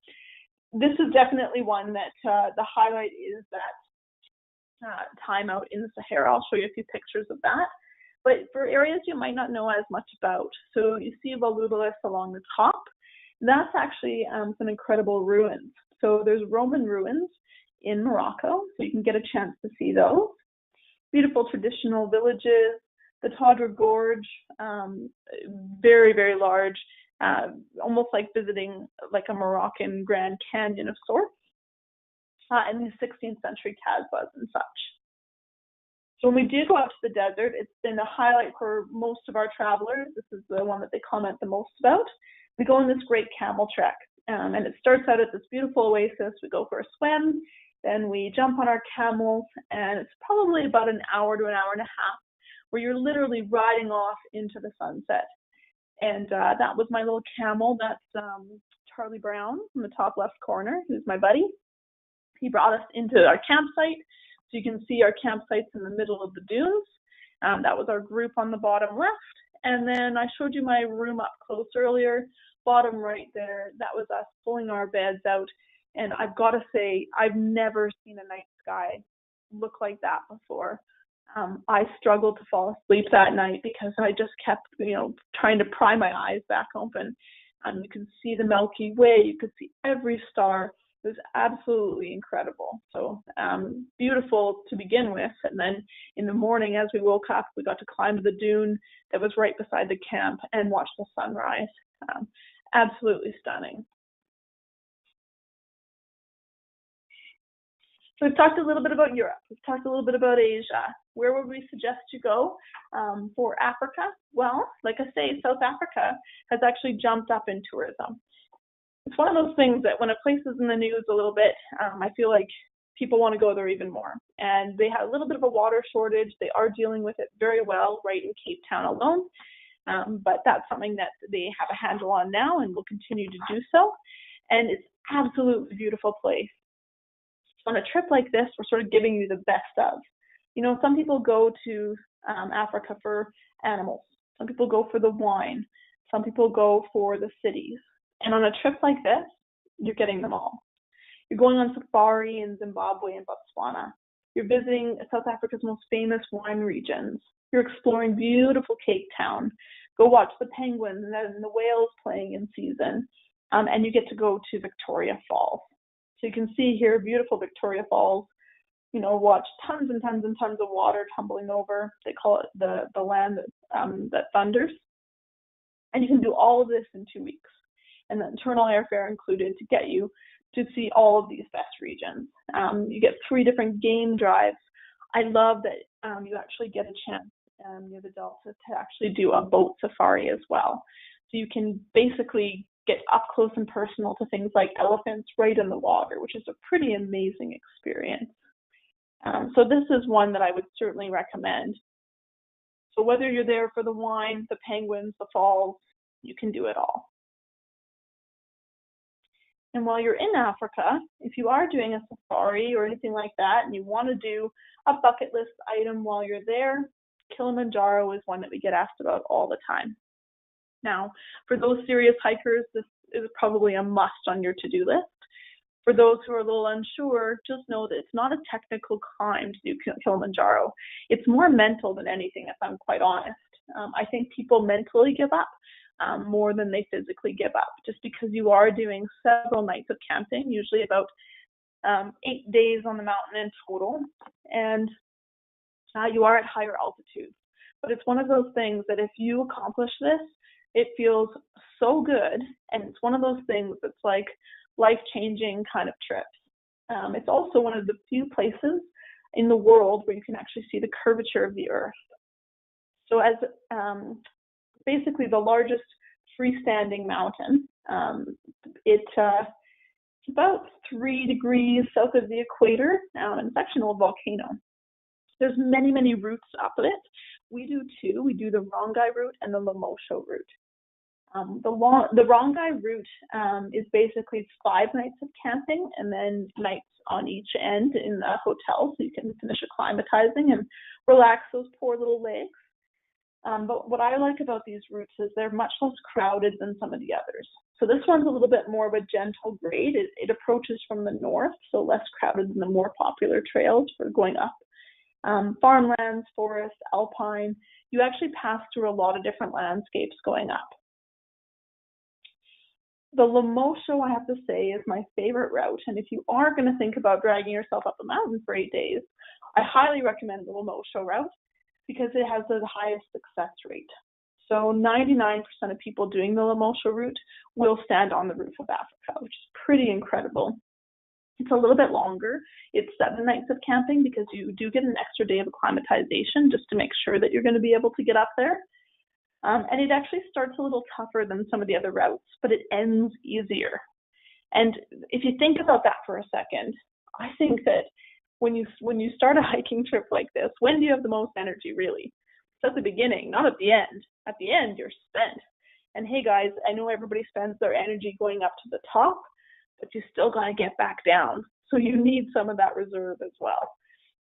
this is definitely one that the highlight is that time out in the Sahara. I'll show you a few pictures of that. But for areas you might not know as much about, so you see Volubilis along the top. That's actually some incredible ruins. So there's Roman ruins in Morocco, so you can get a chance to see those. Beautiful traditional villages. The Tadra Gorge, very, very large, almost like visiting like a Moroccan Grand Canyon of sorts. And these 16th century Kasbahs and such. So when we do go out to the desert, it's been a highlight for most of our travelers. This is the one that they comment the most about. We go on this great camel trek, and it starts out at this beautiful oasis. We go for a swim, then we jump on our camels, and it's probably about an hour to an hour and a half where you're literally riding off into the sunset. And that was my little camel. That's Charlie Brown in the top left corner, who's my buddy. He brought us into our campsite. So you can see our campsites in the middle of the dunes. That was our group on the bottom left. And then I showed you my room up close earlier, bottom right there. That was us pulling our beds out. And I've got to say, I've never seen a night sky look like that before. I struggled to fall asleep that night because I just kept, trying to pry my eyes back open. You could see the Milky Way. You could see every star. It was absolutely incredible. So beautiful to begin with. And then in the morning, as we woke up, we got to climb the dune that was right beside the camp and watch the sunrise. Absolutely stunning. So we've talked a little bit about Europe. We've talked a little bit about Asia. Where would we suggest you go for Africa? Well, like I say, South Africa has actually jumped up in tourism. It's one of those things that when a place is in the news a little bit, I feel like people want to go there even more. And they have a little bit of a water shortage. They are dealing with it very well right in Cape Town alone. But that's something that they have a handle on now and will continue to do so. And it's absolutely beautiful place. On a trip like this, we're sort of giving you the best of. You know, some people go to Africa for animals. Some people go for the wine. Some people go for the cities. And on a trip like this, you're getting them all. You're going on safari in Zimbabwe and Botswana. You're visiting South Africa's most famous wine regions. You're exploring beautiful Cape Town. Go watch the penguins and the whales playing in season. And you get to go to Victoria Falls. So you can see here, beautiful Victoria Falls, you know, watch tons and tons and tons of water tumbling over. They call it the land that thunders. And you can do all of this in 2 weeks. And the internal airfare included to get you to see all of these best regions. You get 3 different game drives. I love that you actually get a chance near the Delta to actually do a boat safari as well. So you can basically get up close and personal to things like elephants right in the water, which is a pretty amazing experience. So this is one that I would certainly recommend. So whether you're there for the wine, the penguins, the falls, you can do it all. And while you're in Africa, if you are doing a safari or anything like that, and you want to do a bucket list item while you're there, Kilimanjaro is one that we get asked about all the time. Now, for those serious hikers, this is probably a must on your to-do list. For those who are a little unsure, just know that it's not a technical climb to do Kilimanjaro. It's more mental than anything, if I'm quite honest. I think people mentally give up more than they physically give up, just because you are doing several nights of camping, usually about 8 days on the mountain in total, and you are at higher altitude. But it's one of those things that if you accomplish this, it feels so good, and it's one of those things that's like life-changing kind of trips. It's also one of the few places in the world where you can actually see the curvature of the Earth. So as basically the largest freestanding mountain, it's about 3 degrees south of the equator, and it's actually an old volcano. There's many, many routes up it. We do 2. We do the Rongai route and the Lemosho route. The Rongai route is basically 5 nights of camping and then nights on each end in a hotel, so you can finish acclimatizing and relax those poor little legs. But what I like about these routes is they're much less crowded than some of the others. So this one's a little bit more of a gentle grade. It approaches from the north, so less crowded than the more popular trails for going up. Farmlands, forest, alpine, you actually pass through a lot of different landscapes going up. The Lemosho, I have to say, is my favorite route. And if you are going to think about dragging yourself up a mountain for 8 days, I highly recommend the Lemosho route because it has the highest success rate. So 99% of people doing the Lemosho route will stand on the roof of Africa, which is pretty incredible. It's a little bit longer. It's 7 nights of camping because you do get an extra day of acclimatization just to make sure that you're going to be able to get up there. And it actually starts a little tougher than some of the other routes, but it ends easier. And if you think about that for a second, I think that when you start a hiking trip like this, when do you have the most energy, really? It's at the beginning, not at the end. At the end, you're spent. And hey, guys, I know everybody spends their energy going up to the top, but you still got to get back down. So you need some of that reserve as well.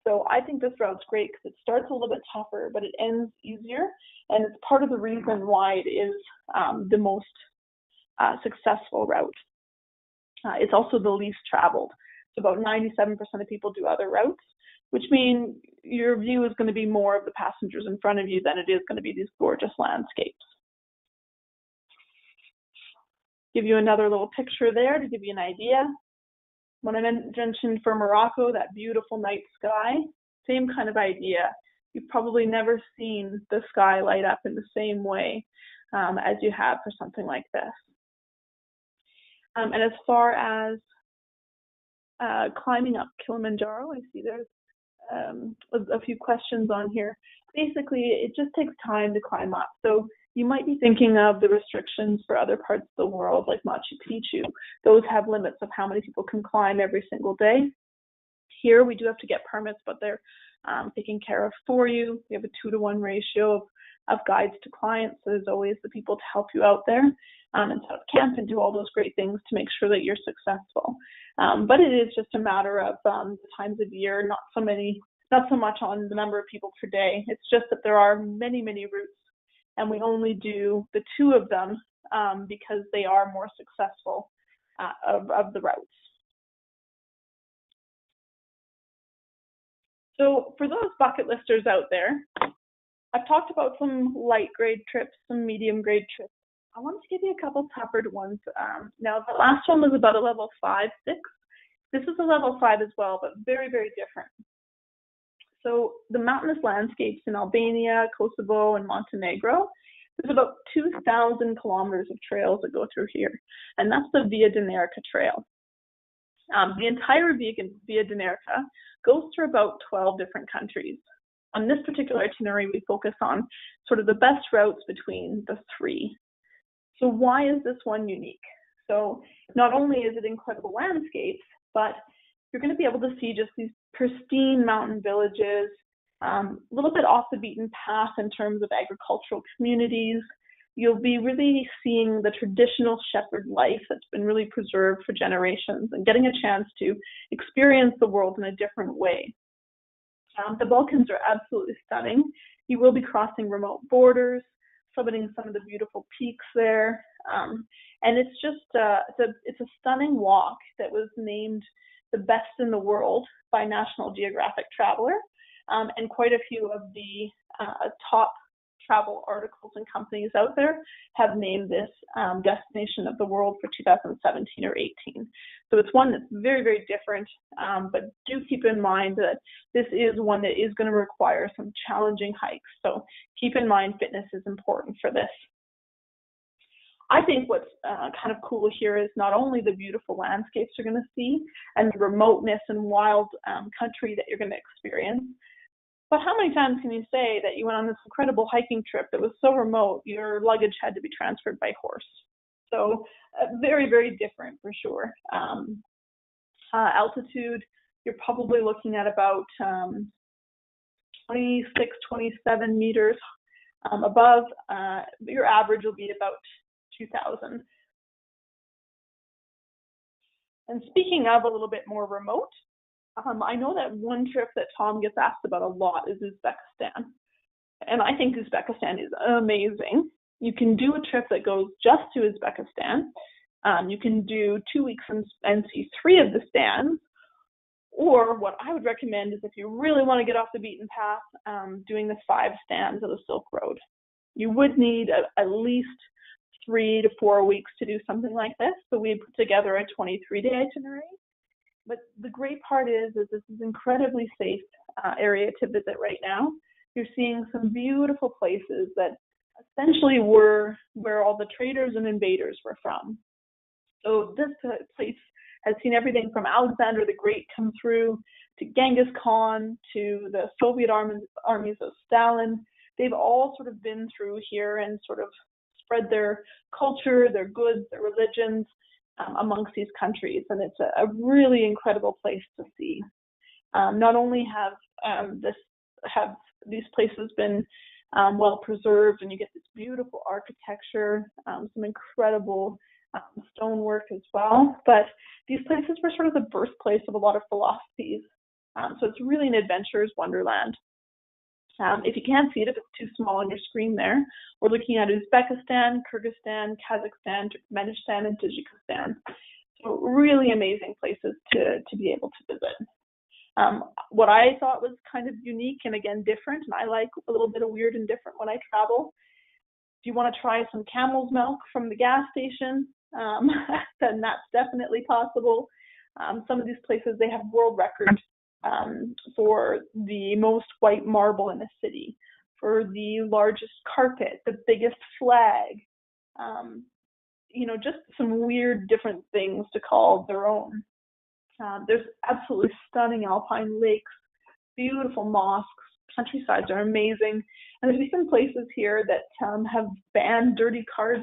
So I think this route's great because it starts a little bit tougher, but it ends easier. And it's part of the reason why it is the most successful route. It's also the least traveled. So about 97% of people do other routes, which means your view is going to be more of the passengers in front of you than it is going to be these gorgeous landscapes. Give you another little picture there to give you an idea. When I mentioned for Morocco, that beautiful night sky, same kind of idea. You've probably never seen the sky light up in the same way as you have for something like this. And as far as climbing up Kilimanjaro, I see there's a few questions on here. Basically, it just takes time to climb up. So you might be thinking of the restrictions for other parts of the world, like Machu Picchu. Those have limits of how many people can climb every single day. Here, we do have to get permits, but they're taken care of for you. We have a 2-to-1 ratio of guides to clients, so there's always the people to help you out there and set up camp and do all those great things to make sure that you're successful. But it is just a matter of the times of year, not so much on the number of people per day. It's just that there are many, many routes, and we only do the 2 of them because they are more successful of the routes. So for those bucket listers out there, I've talked about some light grade trips, some medium grade trips. I wanted to give you a couple tougher ones. Now, the last one was about a level 5, 6. This is a level 5 as well, but very, very different. So the mountainous landscapes in Albania, Kosovo, and Montenegro, there's about 2,000 kilometers of trails that go through here, and that's the Via Dinarica Trail. The entire Via Dinarica goes through about 12 different countries. On this particular itinerary, we focus on sort of the best routes between the 3. So why is this one unique? So not only is it incredible landscapes, but you're going to be able to see just these pristine mountain villages, a little bit off the beaten path in terms of agricultural communities. You'll be really seeing the traditional shepherd life that's been really preserved for generations and getting a chance to experience the world in a different way. The Balkans are absolutely stunning. You will be crossing remote borders, summiting some of the beautiful peaks there. And it's just, it's a stunning walk that was named the best in the world by National Geographic Traveler. And quite a few of the top travel articles and companies out there have named this destination of the world for 2017 or 18. So it's one that's very, very different, but do keep in mind that this is one that is going to require some challenging hikes. So keep in mind fitness is important for this. I think what's kind of cool here is not only the beautiful landscapes you're going to see and the remoteness and wild country that you're going to experience, but how many times can you say that you went on this incredible hiking trip that was so remote, your luggage had to be transferred by horse? So very, very different for sure. Altitude, you're probably looking at about 26, 27 meters above. Your average will be about 2,000. And speaking of a little bit more remote, I know that one trip that Tom gets asked about a lot is Uzbekistan. And I think Uzbekistan is amazing. You can do a trip that goes just to Uzbekistan. You can do 2 weeks and see 3 of the stands. Or what I would recommend is if you really want to get off the beaten path, doing the 5 stands of the Silk Road. You would need at least 3 to 4 weeks to do something like this. So we put together a 23-day itinerary. But the great part is this is incredibly safe area to visit right now. You're seeing some beautiful places that essentially were where all the traders and invaders were from. So this place has seen everything from Alexander the Great come through to Genghis Khan to the Soviet armies of Stalin. They've all sort of been through here and sort of spread their culture, their goods, their religions amongst these countries, and it's a really incredible place to see. Not only have these places been well preserved, and you get this beautiful architecture, some incredible stonework as well, but these places were sort of the birthplace of a lot of philosophies. So it's really an adventurer's wonderland. If you can't see it, if it's too small on your screen there, we're looking at Uzbekistan, Kyrgyzstan, Kazakhstan, Turkmenistan, and Tajikistan. So really amazing places to be able to visit. What I thought was kind of unique and again different, and I like a little bit of weird and different when I travel. If you want to try some camel's milk from the gas station, then that's definitely possible. Some of these places, they have world records for the most white marble in a city, for the largest carpet, the biggest flag, you know, just some weird different things to call their own. There's absolutely stunning alpine lakes, beautiful mosques, countrysides are amazing, and there's even places here that have banned dirty cars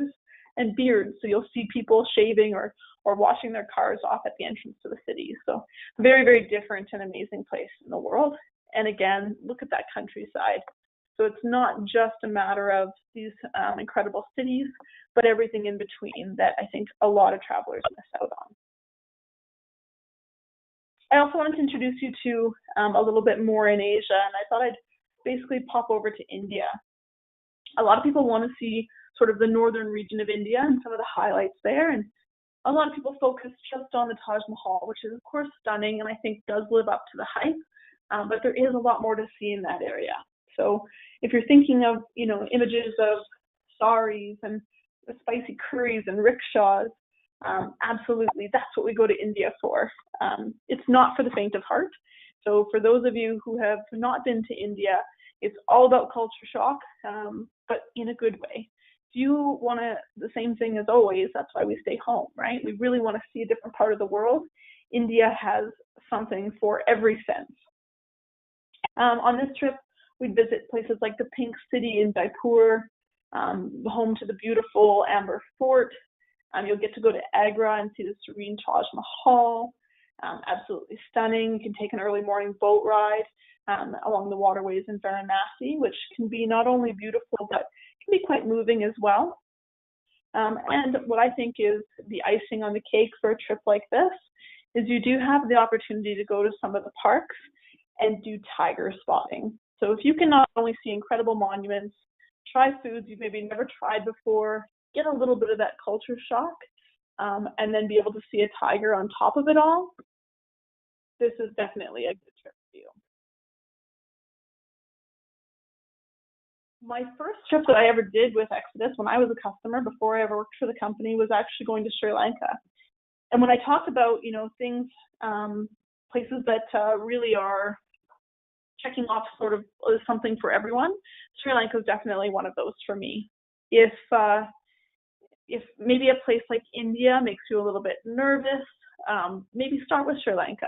and beards, so you'll see people shaving or washing their cars off at the entrance to the city. So very, very different and amazing place in the world. And again, look at that countryside. So it's not just a matter of these incredible cities, but everything in between that I think a lot of travelers miss out on. I also wanted to introduce you to a little bit more in Asia, and I thought I'd basically pop over to India. A lot of people want to see sort of the northern region of India and some of the highlights there, and a lot of people focus just on the Taj Mahal, which is of course stunning and I think does live up to the hype, but there is a lot more to see in that area. So if you're thinking of, you know, images of saris and the spicy curries and rickshaws, absolutely, that's what we go to India for. It's not for the faint of heart. So for those of you who have not been to India, it's all about culture shock, but in a good way. If you want the same thing as always, that's why we stay home, right? We really want to see a different part of the world. India has something for every sense. On this trip, we'd visit places like the Pink City in Jaipur, home to the beautiful Amber Fort. You'll get to go to Agra and see the serene Taj Mahal. Absolutely stunning. You can take an early morning boat ride along the waterways in Varanasi, which can be not only beautiful, but can be quite moving as well. And what I think is the icing on the cake for a trip like this is you do have the opportunity to go to some of the parks and do tiger spotting. So if you can not only see incredible monuments, try foods you've maybe never tried before, get a little bit of that culture shock, and then be able to see a tiger on top of it all, this is definitely a good trip for you. My first trip that I ever did with Exodus when I was a customer, before I ever worked for the company, was actually going to Sri Lanka. And when I talk about, you know, things, places that really are checking off sort of something for everyone, Sri Lanka is definitely one of those for me. If maybe a place like India makes you a little bit nervous, maybe start with Sri Lanka.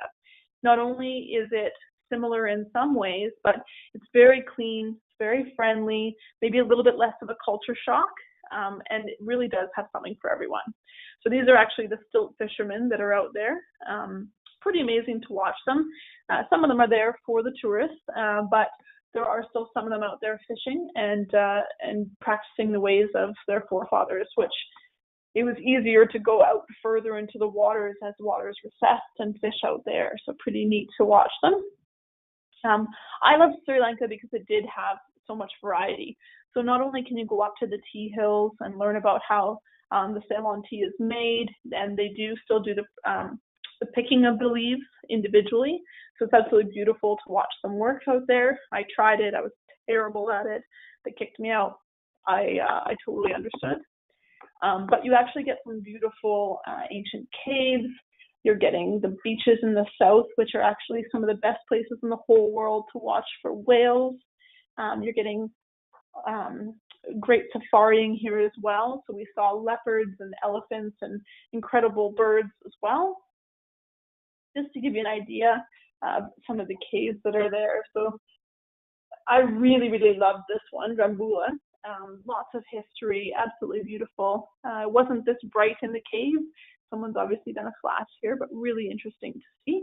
Not only is it similar in some ways, but it's very clean, it's very friendly, maybe a little bit less of a culture shock, and it really does have something for everyone. So these are actually the stilt fishermen that are out there. Pretty amazing to watch them. Some of them are there for the tourists, but there are still some of them out there fishing and practicing the ways of their forefathers, which it was easier to go out further into the waters as the waters recessed and fish out there. So pretty neat to watch them. I love Sri Lanka because it did have so much variety. So not only can you go up to the tea hills and learn about how the Ceylon tea is made, and they do still do the picking of the leaves individually. So it's absolutely beautiful to watch them work out there. I tried it. I was terrible at it. They kicked me out. I totally understood. But you actually get some beautiful ancient caves. You're getting the beaches in the south, which are actually some of the best places in the whole world to watch for whales. You're getting great safaring here as well. So we saw leopards and elephants and incredible birds as well. Just to give you an idea of some of the caves that are there. So I really, really loved this one, Rambula. Lots of history, absolutely beautiful. It wasn't this bright in the cave. Someone's obviously done a flash here, but really interesting to see.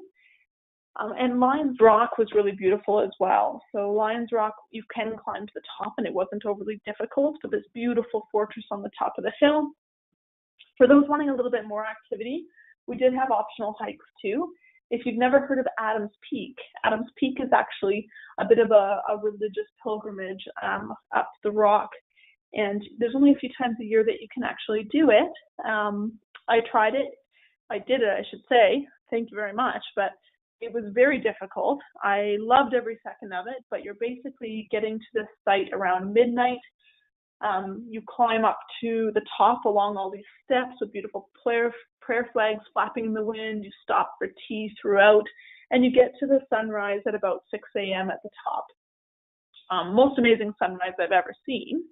And Lions Rock was really beautiful as well. So Lions Rock, you can climb to the top and it wasn't overly difficult. So this beautiful fortress on the top of the hill. For those wanting a little bit more activity, we did have optional hikes too. If you've never heard of Adams Peak is actually a bit of a religious pilgrimage up the rock. And there's only a few times a year that you can actually do it. I tried it. I did it, I should say. Thank you very much. But it was very difficult. I loved every second of it, but you're basically getting to this site around midnight. You climb up to the top along all these steps with beautiful prayer prayer flags flapping in the wind. You stop for tea throughout, and you get to the sunrise at about 6 a.m. at the top. Most amazing sunrise I've ever seen,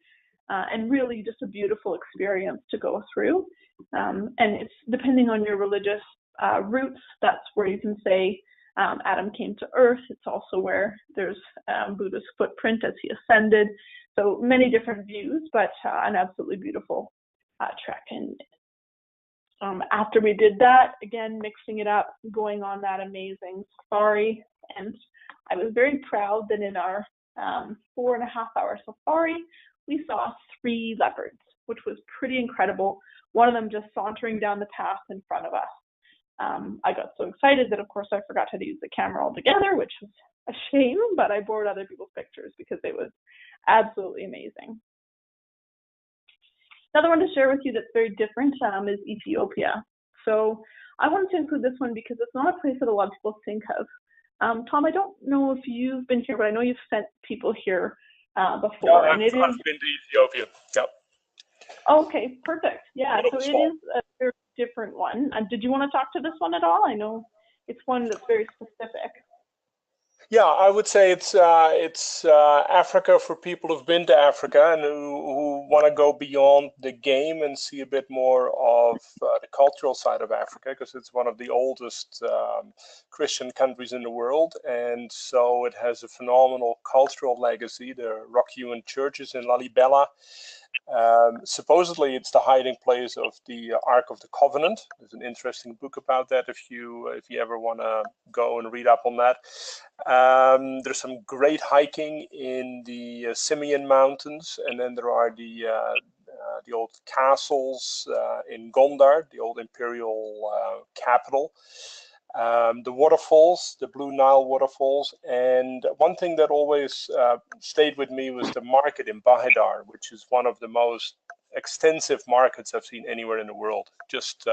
and really just a beautiful experience to go through. And it's depending on your religious roots, that's where you can say Adam came to earth. It's also where there's Buddha's footprint as he ascended. So many different views, but an absolutely beautiful trek. And after we did that, again, mixing it up, going on that amazing safari. And I was very proud that in our 4.5-hour safari, we saw 3 leopards, which was pretty incredible. One of them just sauntering down the path in front of us. I got so excited that, of course, I forgot how to use the camera altogether, which was a shame, but I borrowed other people's pictures because it was absolutely amazing. Another one to share with you that's very different is Ethiopia. So I wanted to include this one because it's not a place that a lot of people think of. Tom, I don't know if you've been here, but I know you've sent people here before. Yeah, and it I've is been to Ethiopia. Yeah. Okay, perfect. Yeah, so it Small. is a very different one. Did you want to talk to this one at all? I know it's one that's very specific. Yeah, I would say it's Africa for people who've been to Africa and who want to go beyond the game and see a bit more of the cultural side of Africa, because it's one of the oldest Christian countries in the world, and so it has a phenomenal cultural legacy. There are rock-hewn churches in Lalibela. Supposedly, it's the hiding place of the Ark of the Covenant. There's an interesting book about that if you ever want to go and read up on that. There's some great hiking in the Simeon Mountains, and then there are the old castles in Gondar, the old imperial capital. The waterfalls, the Blue Nile waterfalls, and one thing that always stayed with me was the market in Bahidar, which is one of the most extensive markets I've seen anywhere in the world. Just